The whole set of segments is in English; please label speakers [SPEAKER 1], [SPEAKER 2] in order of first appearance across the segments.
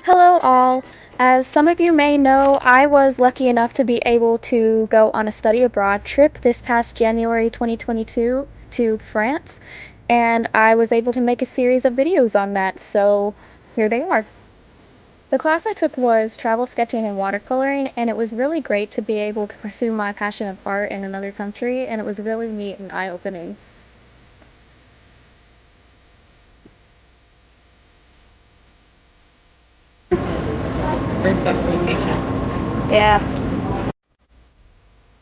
[SPEAKER 1] Hello all. As some of you may know, I was lucky enough to be able to go on a study abroad trip this past January 2022 to France, and I was able to make a series of videos on that, so here they are. The class I took was travel sketching and watercoloring, and it was really great to be able to pursue my passion of art in another country, and it was really neat and eye-opening. Yeah.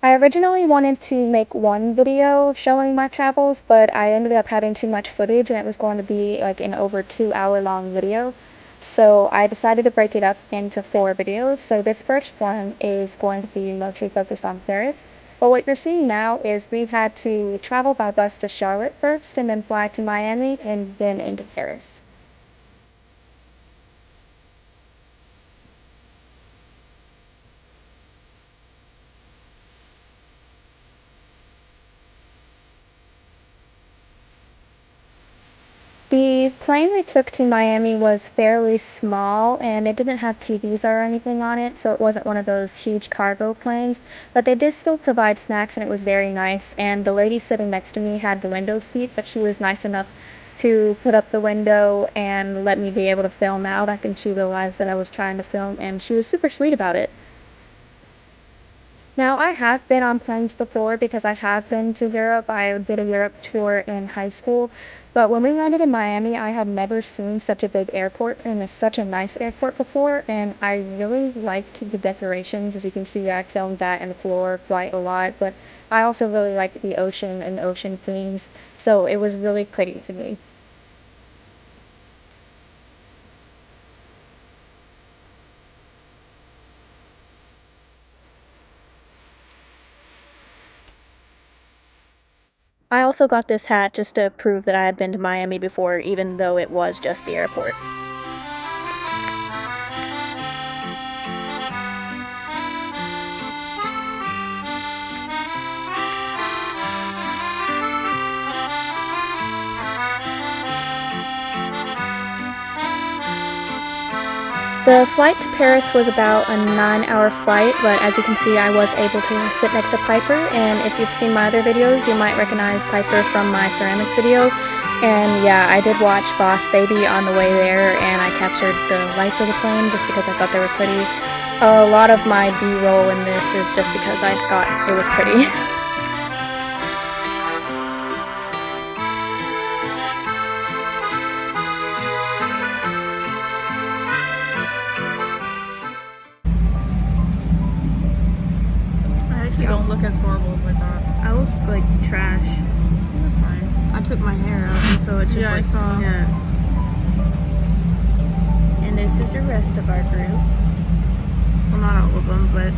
[SPEAKER 1] I originally wanted to make one video showing my travels, but I ended up having too much footage and it was going to be like an over 2 hour long video. So I decided to break it up into 4 videos. So this first one is going to be mostly focused on Paris. But what you're seeing now is we had to travel by bus to Charlotte first and then fly to Miami and then into Paris. The plane we took to Miami was fairly small and it didn't have TVs or anything on it, so it wasn't one of those huge cargo planes. But they did still provide snacks and it was very nice. And the lady sitting next to me had the window seat, but she was nice enough to put up the window and let me be able to film out. I think she realized that I was trying to film and she was super sweet about it. Now, I have been on planes before because I have been to Europe. I did a Europe tour in high school. But when we landed in Miami, I had never seen such a big airport, and it's such a nice airport before. And I really liked the decorations. As you can see, I filmed that in the floor quite a lot. But I also really liked the ocean and ocean themes. So it was really pretty to me. I also got this hat just to prove that I had been to Miami before, even though it was just the airport. The flight to Paris was about a 9 hour flight, but as you can see, I was able to sit next to Piper, and if you've seen my other videos, you might recognize Piper from my ceramics video. And yeah, I did watch Boss Baby on the way there, and I captured the lights of the plane just because I thought they were pretty. A lot of my B-roll in this is just because I thought it was pretty.
[SPEAKER 2] I actually don't look as horrible as I thought.
[SPEAKER 1] I look like trash.
[SPEAKER 2] That's fine.
[SPEAKER 1] I took my hair out, so it's just
[SPEAKER 2] Yeah, I saw.
[SPEAKER 1] yeah. And this is the rest of our group. Well, not all of them, but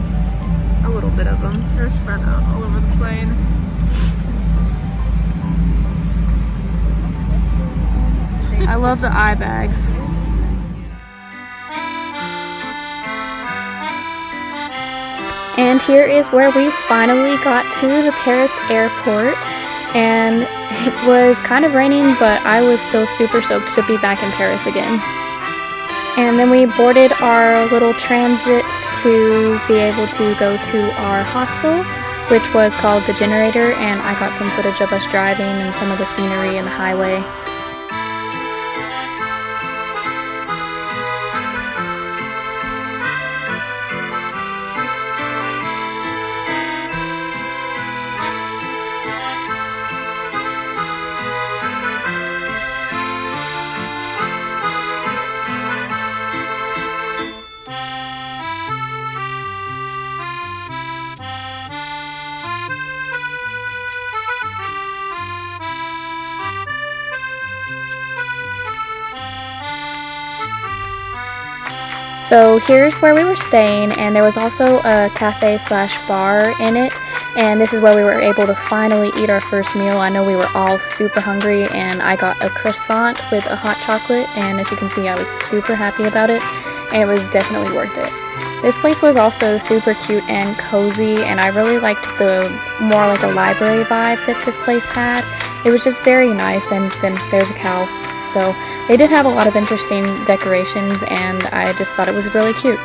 [SPEAKER 1] a little bit of them.
[SPEAKER 2] They're spread out all over the plane.
[SPEAKER 1] I love the eye bags. And here is where we finally got to the Paris airport. And it was kind of raining, but I was still super soaked to be back in Paris again. And then we boarded our little transits to be able to go to our hostel, which was called The Generator, and I got some footage of us driving and some of the scenery and the highway. So here's where we were staying, and there was also a cafe slash bar in it, and this is where we were able to finally eat our first meal. I know we were all super hungry, and I got a croissant with a hot chocolate, and as you can see, I was super happy about it, and it was definitely worth it. This place was also super cute and cozy, and I really liked the more like a library vibe that this place had. It was just very nice, and then there's a cow. So they did have a lot of interesting decorations, and I just thought it was really cute.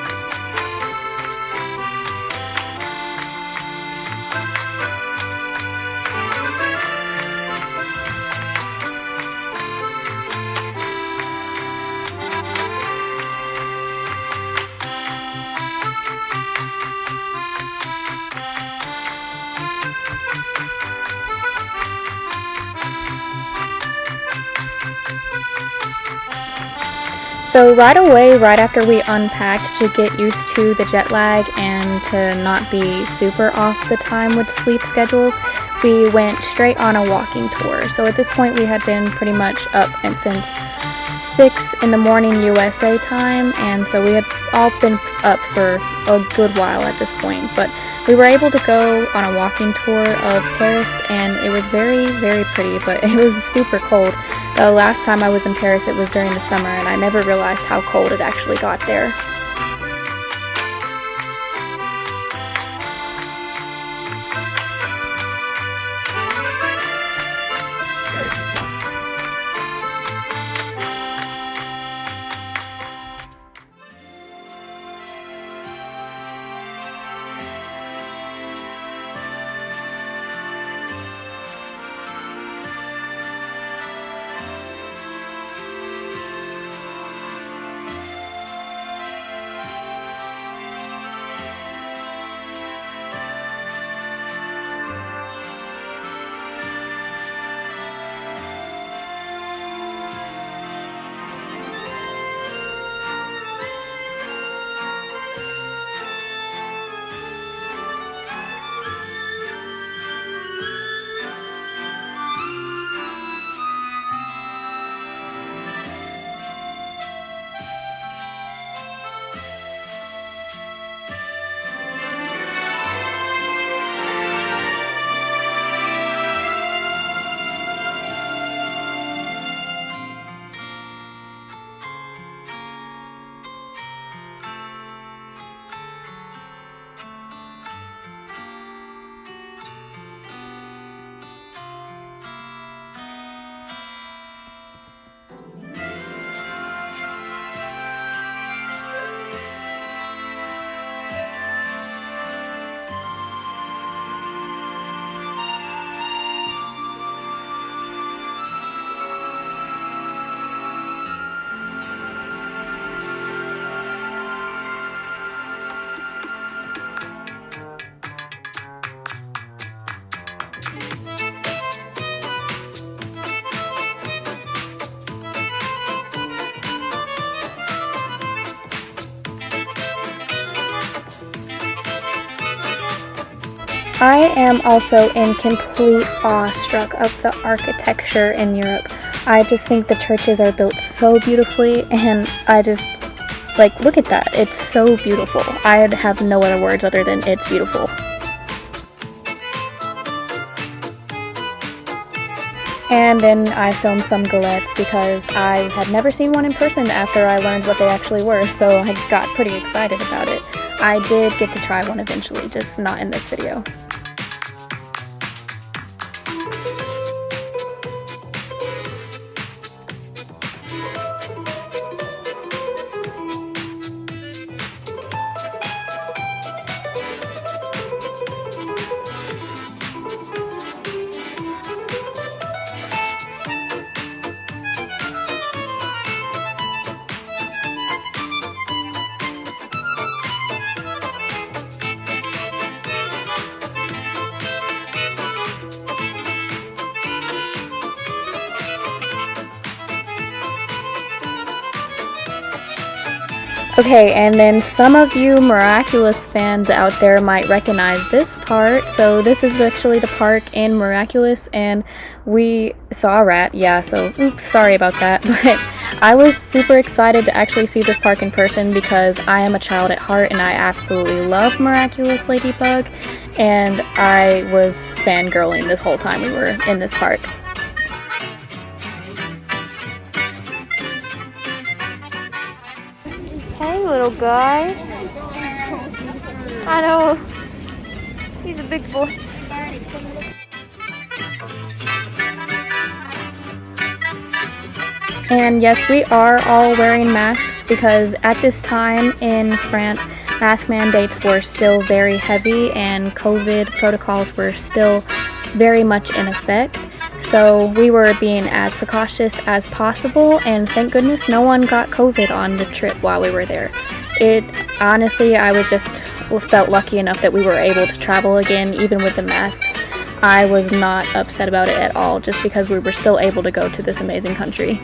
[SPEAKER 1] So right away, right after we unpacked to get used to the jet lag and to not be super off the time with sleep schedules, we went straight on a walking tour. So at this point we had been pretty much up and since 6 in the morning USA time, and so we had all been up for a good while at this point. But we were able to go on a walking tour of Paris, and it was very, very pretty, but it was super cold. The last time I was in Paris, it was during the summer, and I never realized how cold it actually got there. I am also in complete awestruck of the architecture in Europe. I just think the churches are built so beautifully, and I just, like, look at that. It's so beautiful. I have no other words other than it's beautiful. And then I filmed some galettes because I had never seen one in person after I learned what they actually were, so I got pretty excited about it. I did get to try one eventually, just not in this video. Okay, and then some of you Miraculous fans out there might recognize this part. So this is actually the park in Miraculous, and we saw a rat, yeah, so oops, sorry about that, but I was super excited to actually see this park in person because I am a child at heart and I absolutely love Miraculous Ladybug, and I was fangirling the whole time we were in this park. Hey, little guy. I know. He's a big boy. And yes, we are all wearing masks because at this time in France, mask mandates were still very heavy and COVID protocols were still very much in effect. So we were being as precautious as possible, and thank goodness no one got COVID on the trip while we were there. Honestly, I was just felt lucky enough that we were able to travel again, even with the masks. I was not upset about it at all, just because we were still able to go to this amazing country.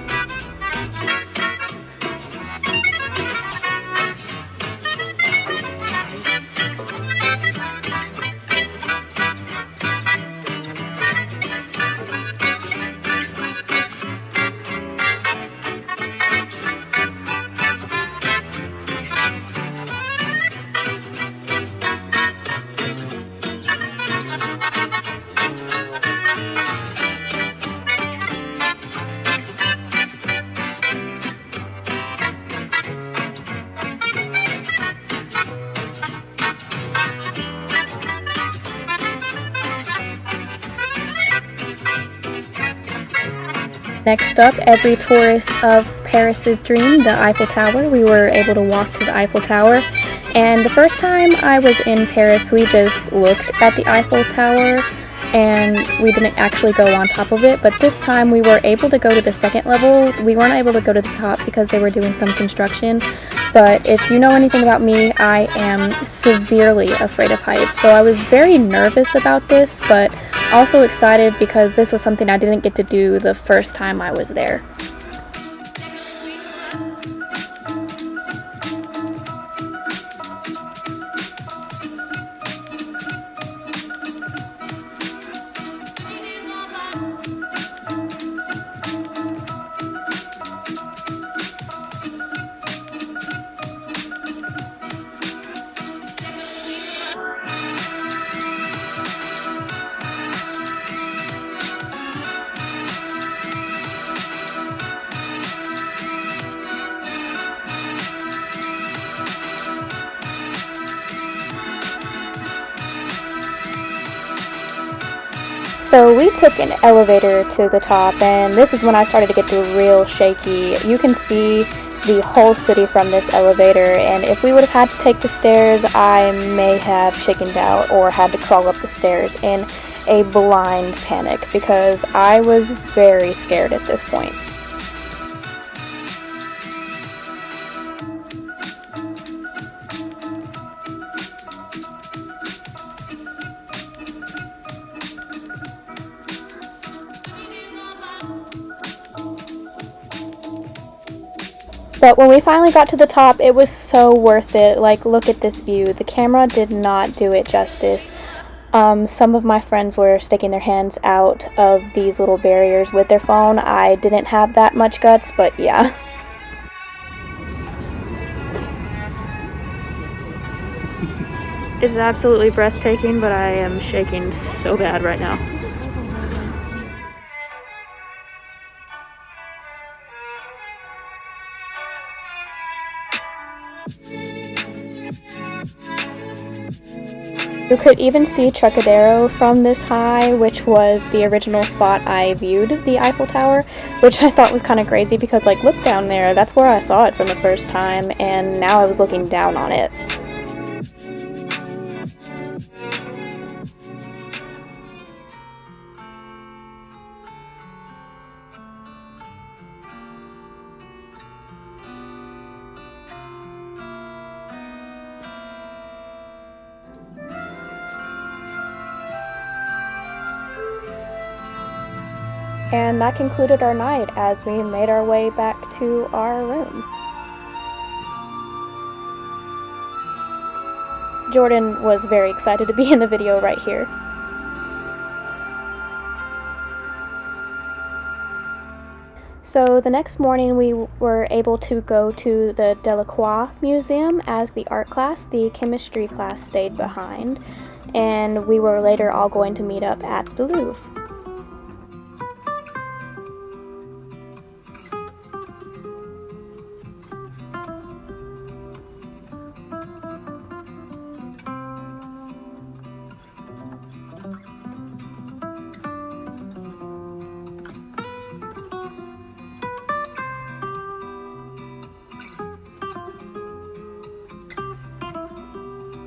[SPEAKER 1] Next up, every tourist of Paris's dream, the Eiffel Tower. We were able to walk to the Eiffel Tower. And the first time I was in Paris, we just looked at the Eiffel Tower and we didn't actually go on top of it. But this time we were able to go to the second level. We weren't able to go to the top because they were doing some construction. But if you know anything about me, I am severely afraid of heights. So I was very nervous about this, but also excited because this was something I didn't get to do the first time I was there. So we took an elevator to the top, and this is when I started to get real shaky. You can see the whole city from this elevator, and if we would have had to take the stairs, I may have chickened out or had to crawl up the stairs in a blind panic because I was very scared at this point. But when we finally got to the top, it was so worth it. Like, look at this view. The camera did not do it justice. Some of my friends were sticking their hands out of these little barriers with their phone. I didn't have that much guts, but yeah. It's absolutely breathtaking, but I am shaking so bad right now. You could even see Trocadero from this high, which was the original spot I viewed the Eiffel Tower, which I thought was kind of crazy because, like, look down there, that's where I saw it from the first time, and now I was looking down on it. And that concluded our night as we made our way back to our room. Jordan was very excited to be in the video right here. So the next morning we were able to go to the Delacroix Museum as the art class. The chemistry class stayed behind, and we were later all going to meet up at the Louvre.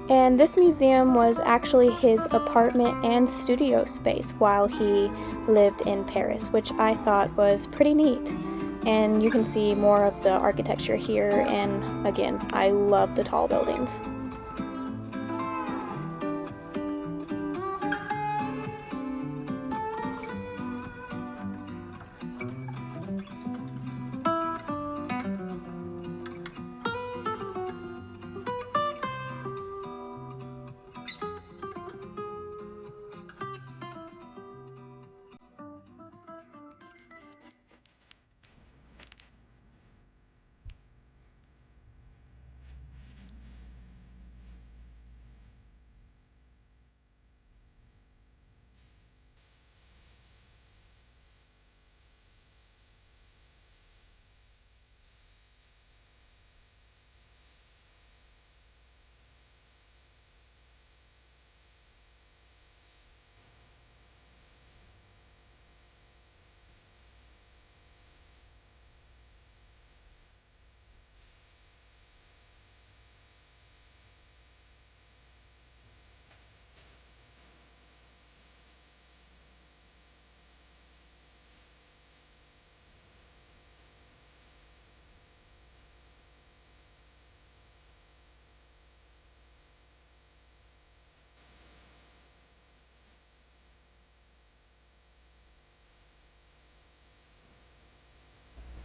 [SPEAKER 1] And this museum was actually his apartment and studio space while he lived in Paris, which I thought was pretty neat. And you can see more of the architecture here, and again, I love the tall buildings.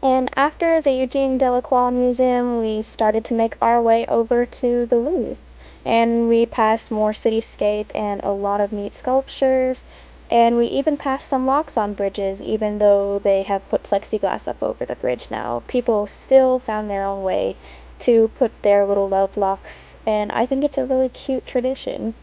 [SPEAKER 1] And after the Eugene Delacroix Museum, we started to make our way over to the Louvre. And we passed more cityscape and a lot of neat sculptures. And we even passed some locks on bridges, even though they have put plexiglass up over the bridge now. People still found their own way to put their little love locks, and I think it's a really cute tradition.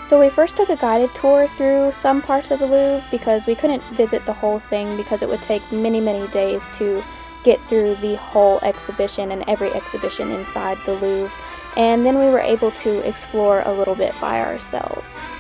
[SPEAKER 1] So we first took a guided tour through some parts of the Louvre because we couldn't visit the whole thing because it would take many, many days to get through the whole exhibition and every exhibition inside the Louvre. And then we were able to explore a little bit by ourselves.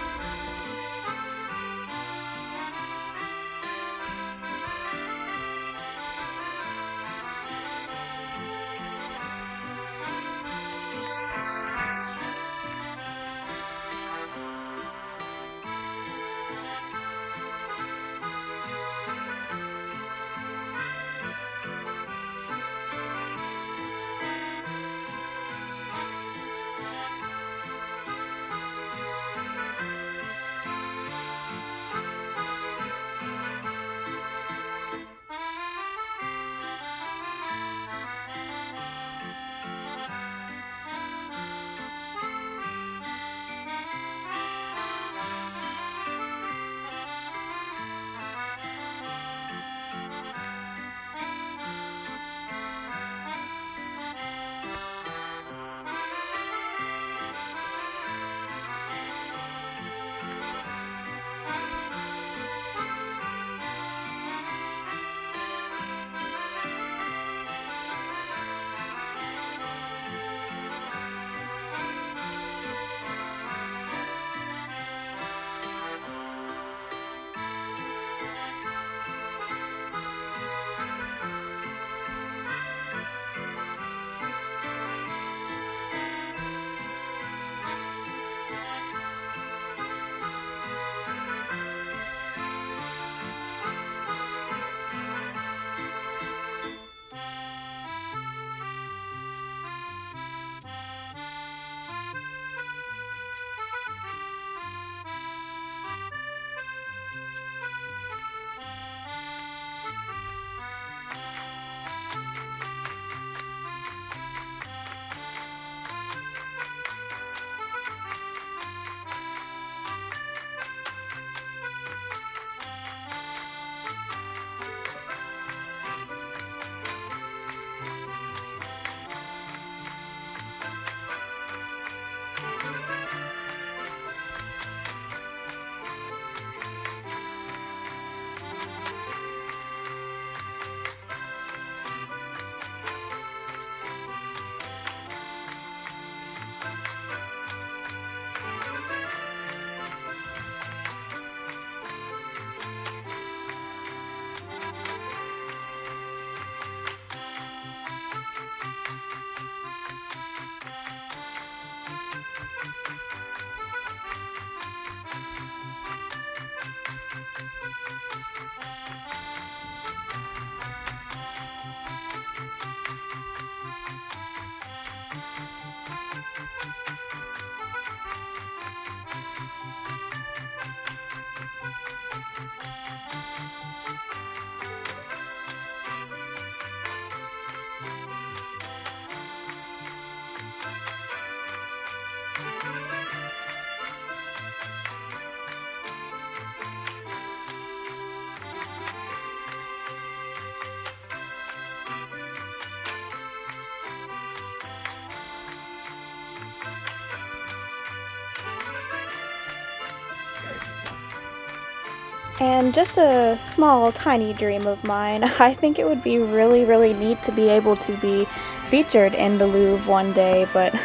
[SPEAKER 1] And just a small, tiny dream of mine, I think it would be really, really neat to be able to be featured in the Louvre one day, but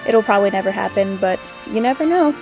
[SPEAKER 1] it'll probably never happen, but you never know.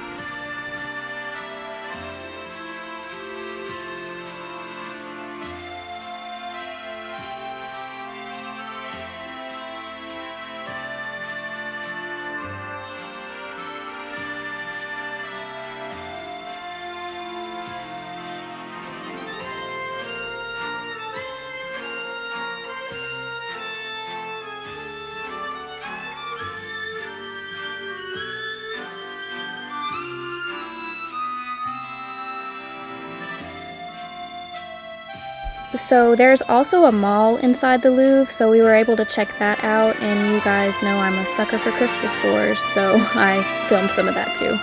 [SPEAKER 1] So there's also a mall inside the Louvre, so we were able to check that out, and you guys know I'm a sucker for crystal stores, so I filmed some of that too.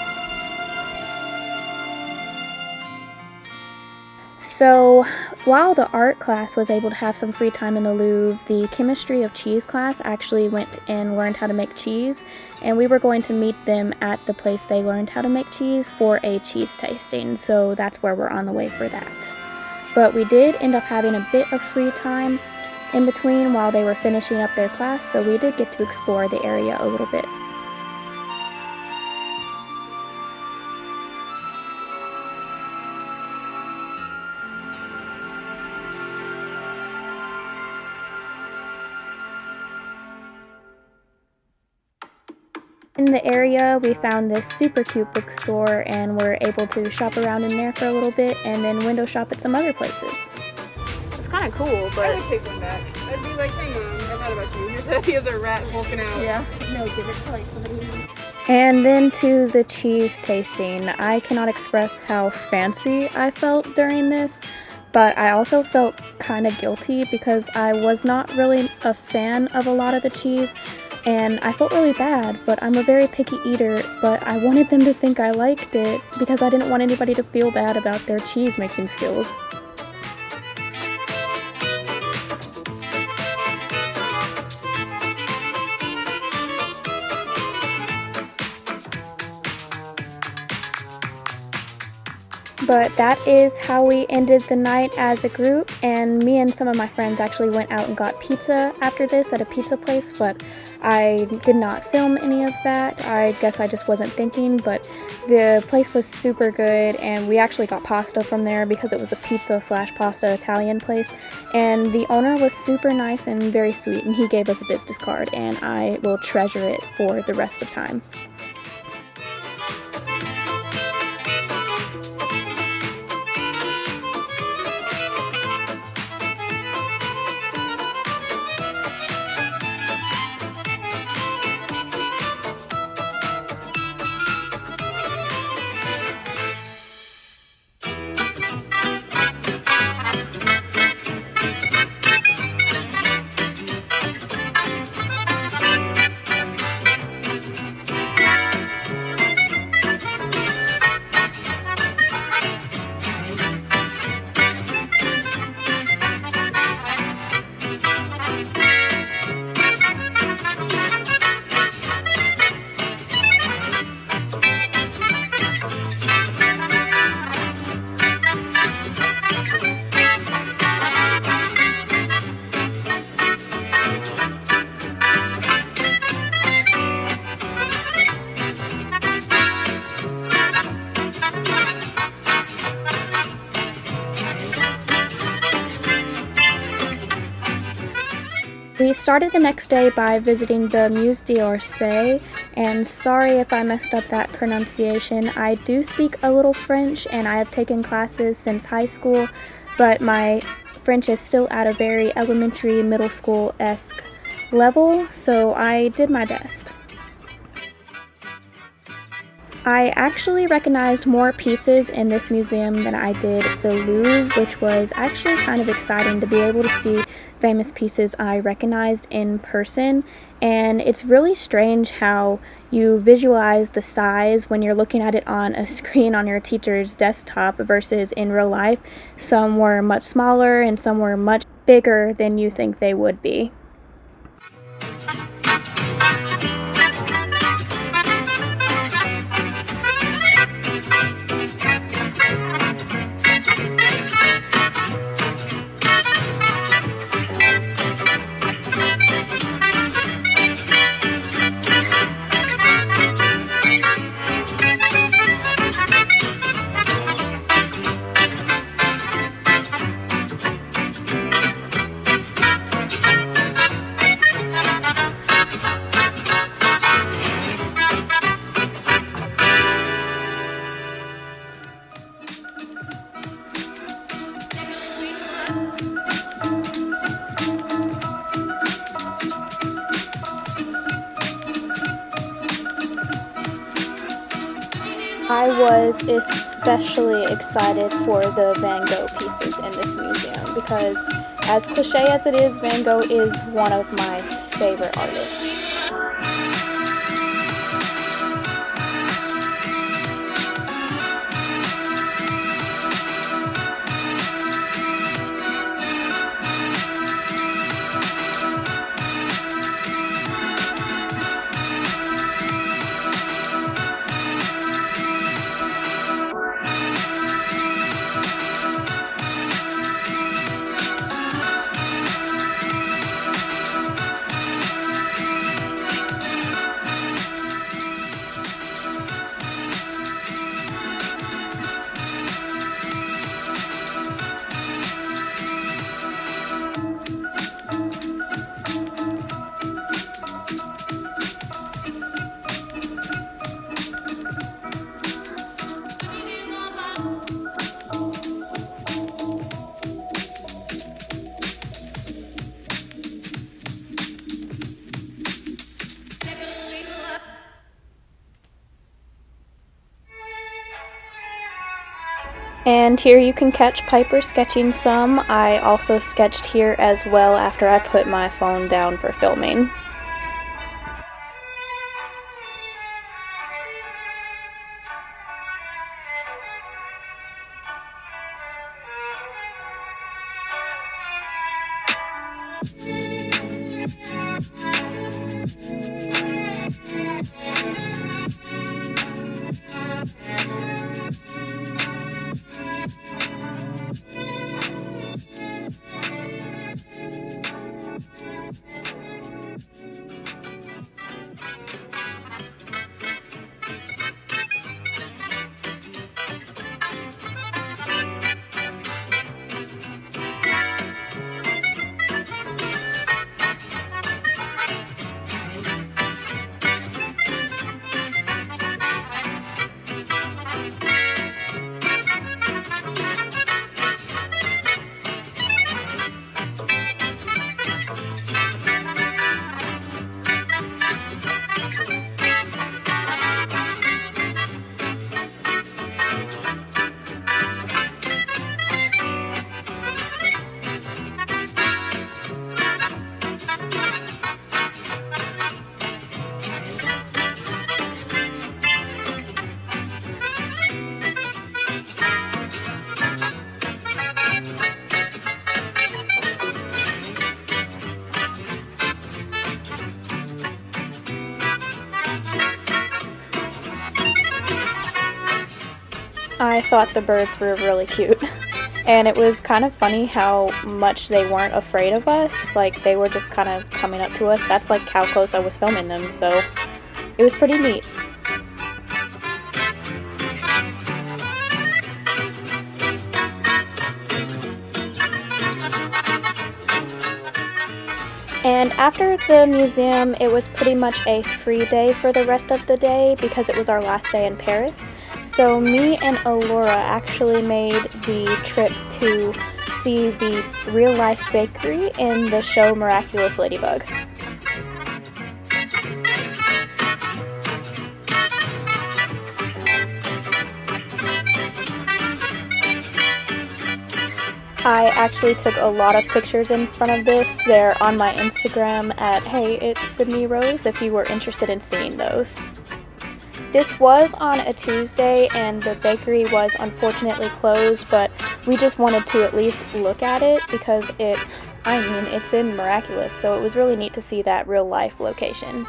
[SPEAKER 1] So while the art class was able to have some free time in the Louvre, the chemistry of cheese class actually went and learned how to make cheese, and we were going to meet them at the place they learned how to make cheese for a cheese tasting, so that's where we're on the way for that. But we did end up having a bit of free time in between while they were finishing up their class, so we did get to explore the area a little bit. In the area, we found this super cute bookstore and were able to shop around in there for a little bit and then window shop at some other places. It's kind of cool, but...
[SPEAKER 2] I would take one back. I'd be like, hang on, I thought about you. Here's a rat hulking out. Yeah. No, give it to like somebody.
[SPEAKER 1] And then to the cheese tasting. I cannot express how fancy I felt during this, but I also felt kind of guilty because I was not really a fan of a lot of the cheese. And I felt really bad, but I'm a very picky eater, but I wanted them to think I liked it because I didn't want anybody to feel bad about their cheese making skills. But that is how we ended the night as a group, and me and some of my friends actually went out and got pizza after this at a pizza place, but I did not film any of that. I guess I just wasn't thinking, but the place was super good, and we actually got pasta from there because it was a pizza/pasta Italian place, and the owner was super nice and very sweet, and he gave us a business card, and I will treasure it for the rest of time. We started the next day by visiting the Musée d'Orsay, and sorry if I messed up that pronunciation. I do speak a little French, and I have taken classes since high school, but my French is still at a very elementary, middle school-esque level, so I did my best. I actually recognized more pieces in this museum than I did the Louvre, which was actually kind of exciting to be able to see famous pieces I recognized in person. And it's really strange how you visualize the size when you're looking at it on a screen on your teacher's desktop versus in real life. Some were much smaller and some were much bigger than you think they would be. I was especially excited for the Van Gogh pieces in this museum because, as cliche as it is, Van Gogh is one of my favorite artists. And here you can catch Piper sketching some. I also sketched here as well after I put my phone down for filming. I thought the birds were really cute. And it was kind of funny how much they weren't afraid of us. Like, they were just kind of coming up to us. That's like how close I was filming them, so it was pretty neat. And after the museum, it was pretty much a free day for the rest of the day because it was our last day in Paris. So me and Alora actually made the trip to see the real-life bakery in the show Miraculous Ladybug. I actually took a lot of pictures in front of this. They're on my Instagram at Hey It's Sydney Rose if you were interested in seeing those. This was on a Tuesday and the bakery was unfortunately closed, but we just wanted to at least look at it because it's in Miraculous, so it was really neat to see that real life location.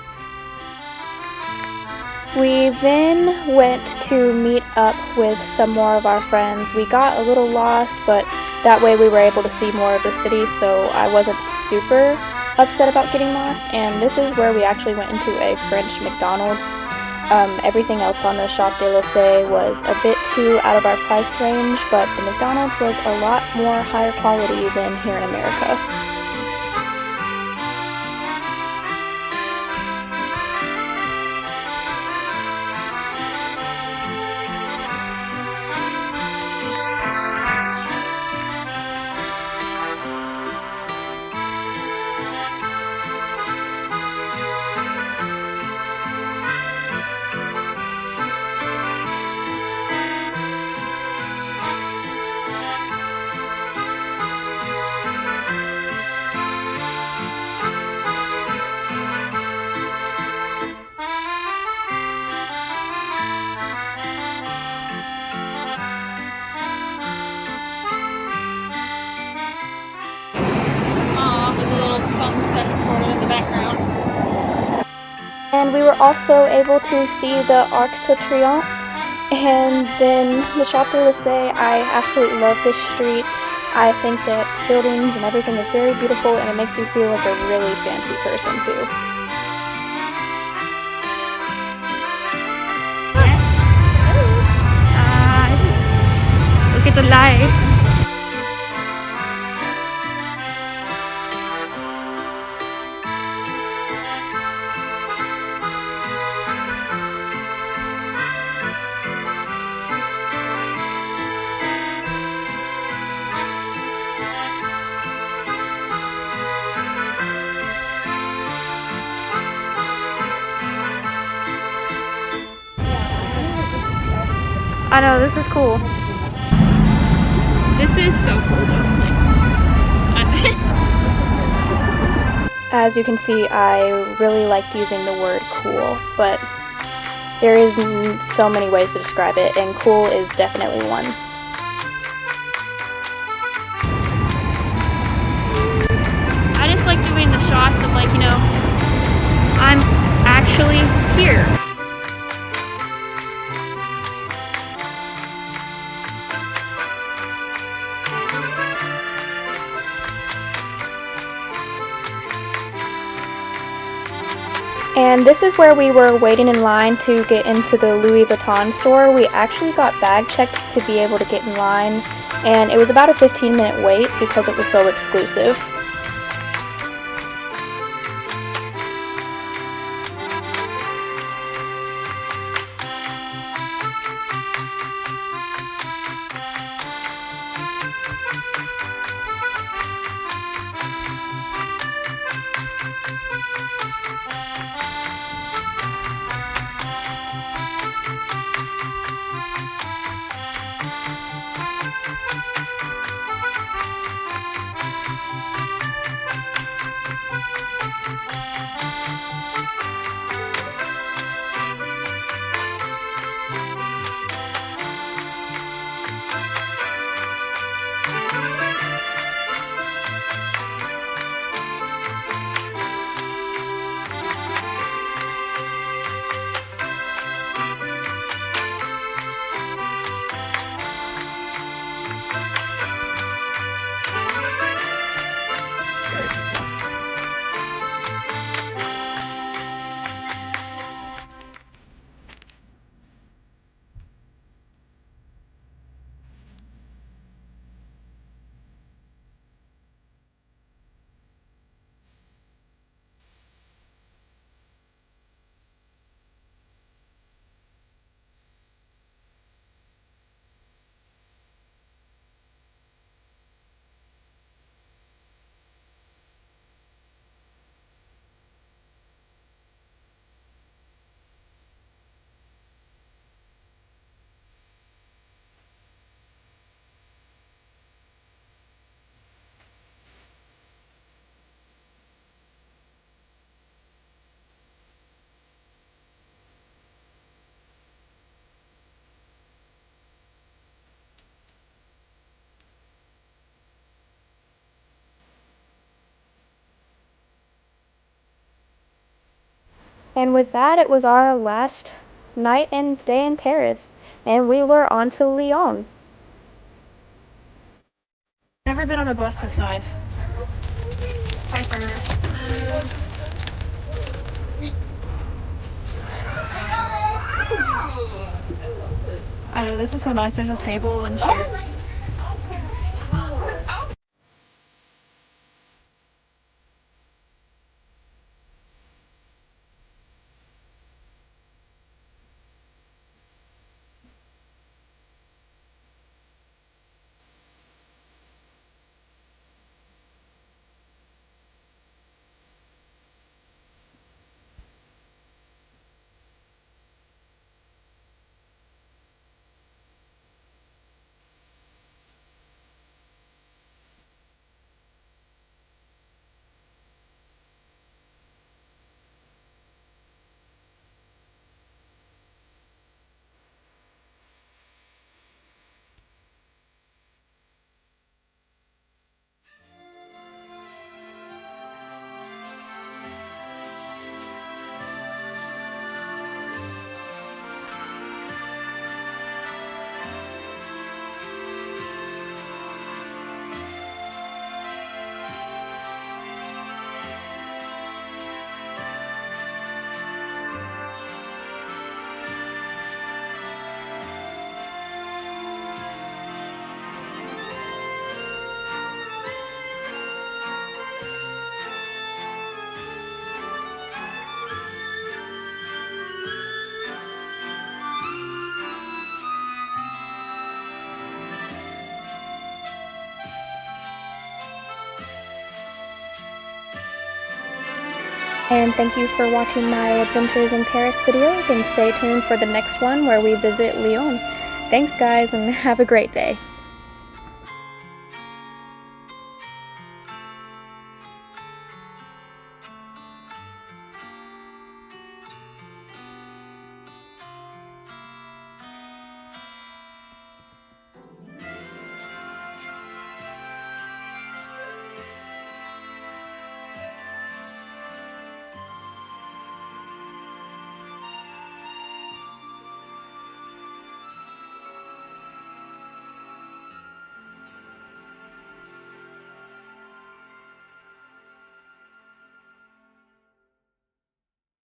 [SPEAKER 1] We then went to meet up with some more of our friends. We got a little lost, but that way we were able to see more of the city, so I wasn't super upset about getting lost. And this is where we actually went into a French McDonald's. Everything else on the Champs Élysées was a bit too out of our price range, but the McDonald's was a lot more higher quality than here in America. were also able to see the Arc de Triomphe. And then the Champs Elysees, I absolutely love this street. I think that buildings and everything is very beautiful, and it makes you feel like a really fancy person too. Look at the lights. I know, this is cool.
[SPEAKER 2] This is so cool though.
[SPEAKER 1] As you can see, I really liked using the word cool, but there is so many ways to describe it, and cool is definitely one.
[SPEAKER 2] I just like doing the shots of like, you know, I'm actually here.
[SPEAKER 1] And this is where we were waiting in line to get into the Louis Vuitton store. We actually got bag checked to be able to get in line, and it was about a 15-minute wait because it was so exclusive. And with that, it was our last night and day in Paris, and we were on to Lyon.
[SPEAKER 2] Never been on a bus this size. I know, this is so nice. There's a table and chairs.
[SPEAKER 1] And thank you for watching my Adventures in Paris videos, and stay tuned for the next one where we visit Lyon. Thanks guys, and have a great day.